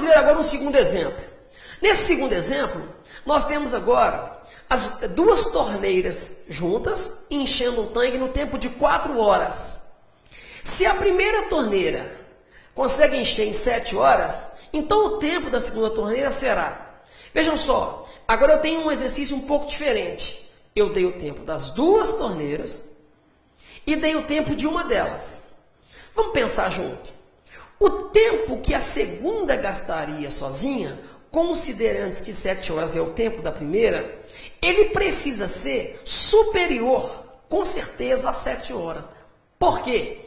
ver agora um segundo exemplo. Nesse segundo exemplo, nós temos agora as duas torneiras juntas, enchendo um tanque no tempo de 4 horas. Se a primeira torneira consegue encher em 7 horas, então o tempo da segunda torneira será... Vejam só, agora eu tenho um exercício um pouco diferente. Eu dei o tempo das duas torneiras e dei o tempo de uma delas. Vamos pensar junto. O tempo que a segunda gastaria sozinha, considerando que 7 horas é o tempo da primeira, ele precisa ser superior, com certeza, a 7 horas. Por quê?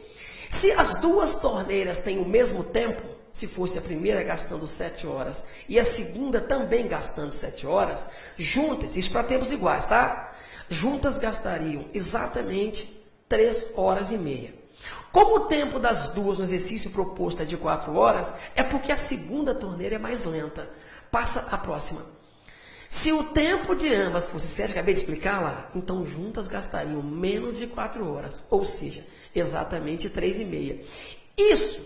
Se as duas torneiras têm o mesmo tempo, se fosse a primeira gastando 7 horas e a segunda também gastando 7 horas, juntas, isso para tempos iguais, tá? Juntas gastariam exatamente 3 horas e meia. Como o tempo das duas no exercício proposto é de 4 horas, é porque a segunda torneira é mais lenta. Passa a próxima. Se o tempo de ambas fosse 7, acabei de explicar lá, então juntas gastariam menos de 4 horas, ou seja, exatamente 3,5. Isso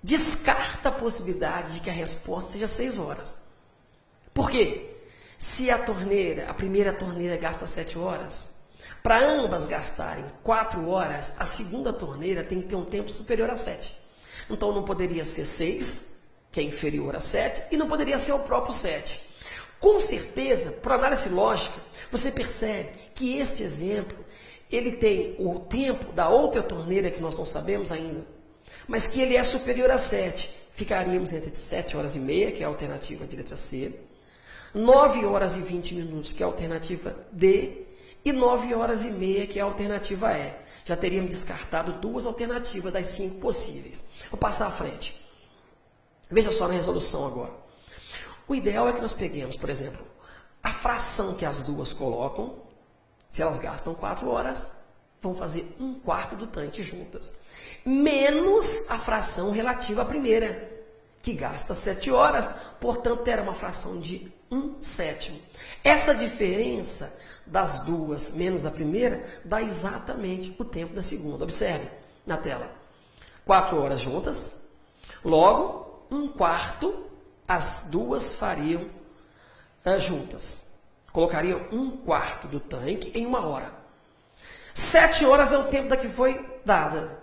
descarta a possibilidade de que a resposta seja 6 horas. Por quê? Se a primeira torneira gasta 7 horas, para ambas gastarem 4 horas, a segunda torneira tem que ter um tempo superior a 7. Então não poderia ser 6, que é inferior a 7, e não poderia ser o próprio 7. Com certeza, por análise lógica, você percebe que este exemplo, ele tem o tempo da outra torneira que nós não sabemos ainda, mas que ele é superior a 7. Ficaríamos entre 7 horas e meia, que é a alternativa de letra C, 9 horas e 20 minutos, que é a alternativa D, e 9 horas e meia, que é a alternativa E. Já teríamos descartado 2 alternativas das 5 possíveis. Vou passar à frente. Veja só na resolução agora. O ideal é que nós peguemos, por exemplo, a fração que as duas colocam, se elas gastam 4 horas, vão fazer 1/4 do tanque juntas, menos a fração relativa à primeira, que gasta 7 horas, portanto terá uma fração de 1/7. Essa diferença das duas menos a primeira dá exatamente o tempo da segunda. Observe na tela. 4 horas juntas, logo 1/4 as duas fariam juntas. Colocariam 1/4 do tanque em 1 hora. 7 horas é o tempo da que foi dada.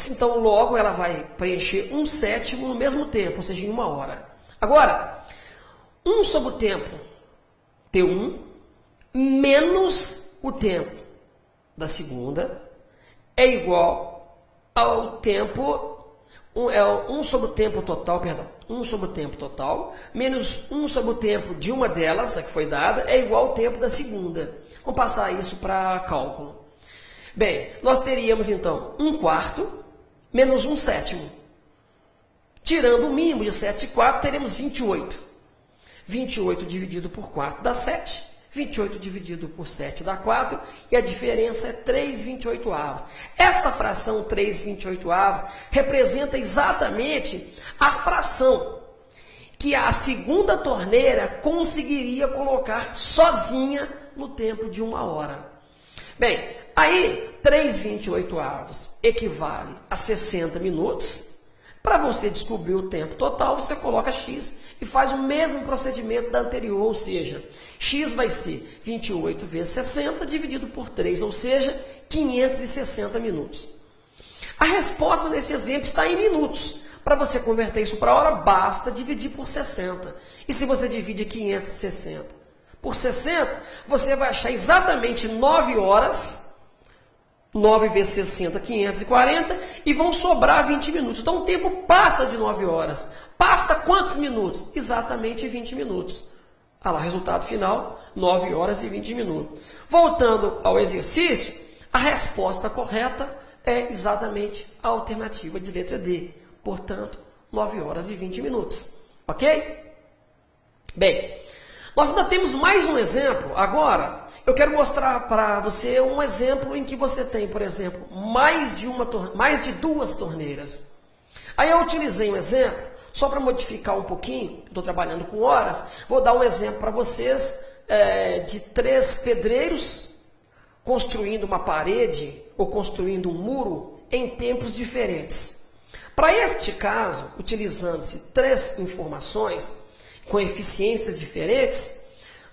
Então, logo, ela vai preencher 1/7 no mesmo tempo, ou seja, em 1 hora. Agora, 1 sobre o tempo T1 menos o tempo da segunda é igual ao tempo... 1 sobre o tempo total, perdão, 1 sobre o tempo total, menos 1 sobre o tempo de uma delas, a que foi dada, é igual ao tempo da segunda. Vamos passar isso para cálculo. Bem, nós teríamos então 1/4 menos 1/7. Tirando o mínimo de 7 e 4, teremos 28. 28 dividido por 4 dá 7. 28 dividido por 7 dá 4, e a diferença é 3/28. Essa fração 3/28 representa exatamente a fração que a segunda torneira conseguiria colocar sozinha no tempo de 1 hora. Bem, aí 3/28 equivale a 60 minutos. Para você descobrir o tempo total, você coloca x e faz o mesmo procedimento da anterior, ou seja, x vai ser 28 vezes 60 dividido por 3, ou seja, 560 minutos. A resposta neste exemplo está em minutos. Para você converter isso para hora, basta dividir por 60. E se você divide 560 por 60, você vai achar exatamente 9 horas... 9 vezes 60, 540, e vão sobrar 20 minutos. Então, o tempo passa de 9 horas. Passa quantos minutos? Exatamente 20 minutos. Olha lá, resultado final, 9 horas e 20 minutos. Voltando ao exercício, a resposta correta é exatamente a alternativa de letra D. Portanto, 9 horas e 20 minutos. Ok? Bem, nós ainda temos mais um exemplo. Agora, eu quero mostrar para você um exemplo em que você tem, por exemplo, mais de 2 torneiras. Aí eu utilizei um exemplo, só para modificar um pouquinho, estou trabalhando com horas, vou dar um exemplo para vocês de 3 pedreiros construindo uma parede ou construindo um muro em tempos diferentes. Para este caso, utilizando-se 3 informações com eficiências diferentes,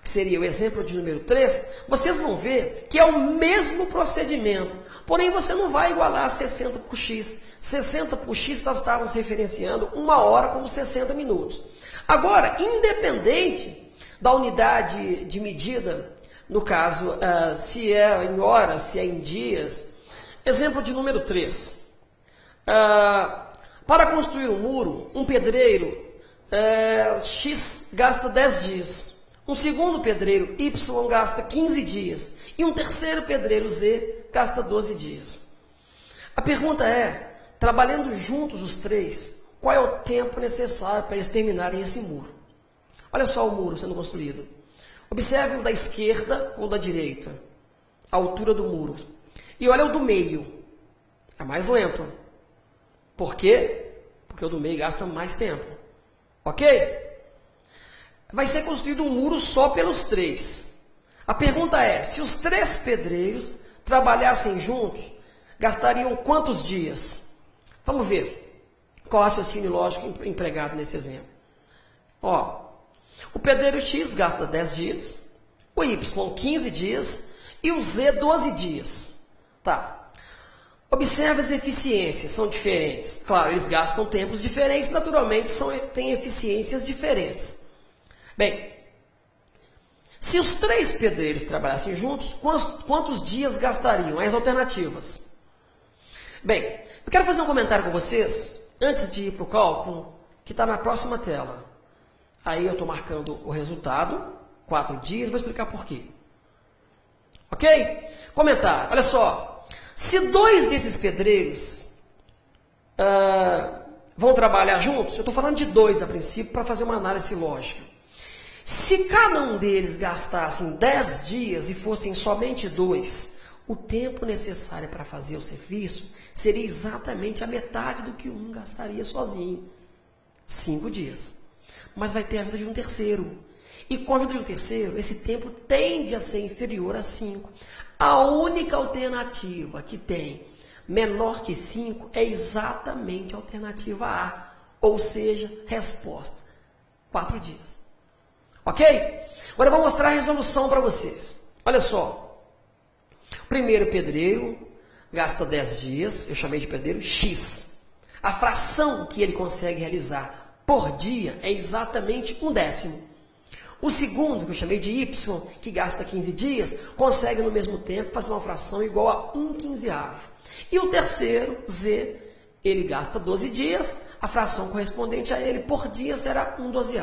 que seria o exemplo de número 3, vocês vão ver que é o mesmo procedimento, porém você não vai igualar 60 por x. 60 por x nós estávamos referenciando 1 hora como 60 minutos. Agora, independente da unidade de medida, no caso, se é em horas, se é em dias, exemplo de número 3. Para construir um muro, um pedreiro X gasta 10 dias. Um segundo pedreiro Y gasta 15 dias. E um terceiro pedreiro Z gasta 12 dias. A pergunta é, trabalhando juntos os 3, qual é o tempo necessário para eles terminarem esse muro? Olha só o muro sendo construído. Observe o da esquerda ou da direita, a altura do muro. E olha o do meio, é mais lento. Por quê? Porque o do meio gasta mais tempo. Ok? Vai ser construído um muro só pelos 3. A pergunta é, se os 3 pedreiros trabalhassem juntos, gastariam quantos dias? Vamos ver qual o raciocínio lógico empregado nesse exemplo. O pedreiro X gasta 10 dias, o Y 15 dias e o Z 12 dias. Tá. Observe as eficiências, são diferentes. Claro, eles gastam tempos diferentes, naturalmente têm eficiências diferentes. Bem, se os 3 pedreiros trabalhassem juntos, quantos dias gastariam? As alternativas. Bem, eu quero fazer um comentário com vocês, antes de ir para o cálculo, que está na próxima tela. Aí eu estou marcando o resultado, 4 dias, vou explicar por quê. Ok? Comentário, olha só. Se 2 desses pedreiros vão trabalhar juntos, eu estou falando de 2 a princípio, para fazer uma análise lógica. Se cada um deles gastassem 10 dias e fossem somente 2, o tempo necessário para fazer o serviço seria exatamente a metade do que um gastaria sozinho. 5 dias. Mas vai ter a ajuda de um terceiro. E com a ajuda de um terceiro, esse tempo tende a ser inferior a 5. A única alternativa que tem menor que 5 é exatamente a alternativa A. Ou seja, resposta, 4 dias. Ok? Agora eu vou mostrar a resolução para vocês. Olha só. O primeiro pedreiro gasta 10 dias, eu chamei de pedreiro X. A fração que ele consegue realizar por dia é exatamente 1/10. O segundo, que eu chamei de Y, que gasta 15 dias, consegue no mesmo tempo fazer uma fração igual a 1/15. E o terceiro, Z, ele gasta 12 dias, a fração correspondente a ele por dia será 1/12.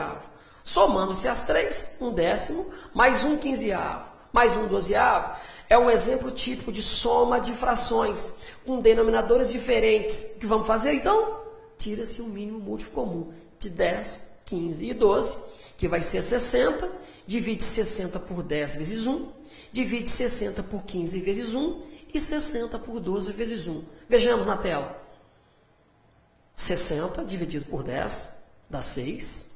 Somando-se as 3, 1/10, mais 1/15, mais 1/12, é um exemplo típico de soma de frações, com denominadores diferentes. O que vamos fazer então? Tira-se o mínimo múltiplo comum de 10, 15 e 12, que vai ser 60, divide 60 por 10 vezes 1, divide 60 por 15 vezes 1 e 60 por 12 vezes 1. Vejamos na tela. 60 dividido por 10 dá 6,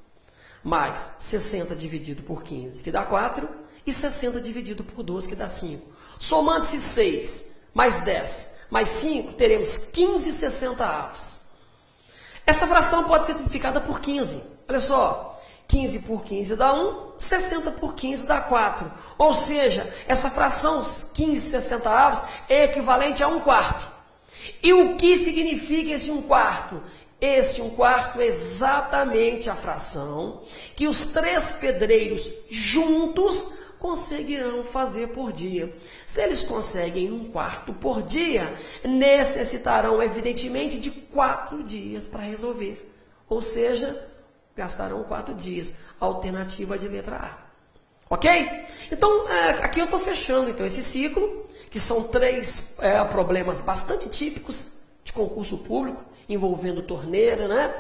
mais 60 dividido por 15, que dá 4, e 60 dividido por 12, que dá 5. Somando-se 6, mais 10, mais 5, teremos 15/60. Essa fração pode ser simplificada por 15. Olha só, 15 por 15 dá 1, 60 por 15 dá 4. Ou seja, essa fração 15/60 é equivalente a 1/4. E o que significa esse 1/4? Esse 1/4 é exatamente a fração que os 3 pedreiros juntos conseguirão fazer por dia. Se eles conseguem 1/4 por dia, necessitarão evidentemente de 4 dias para resolver. Ou seja, gastarão 4 dias. Alternativa de letra A. Ok? Então, aqui eu estou fechando então, esse ciclo, que são 3 problemas bastante típicos de concurso público, envolvendo torneira, né?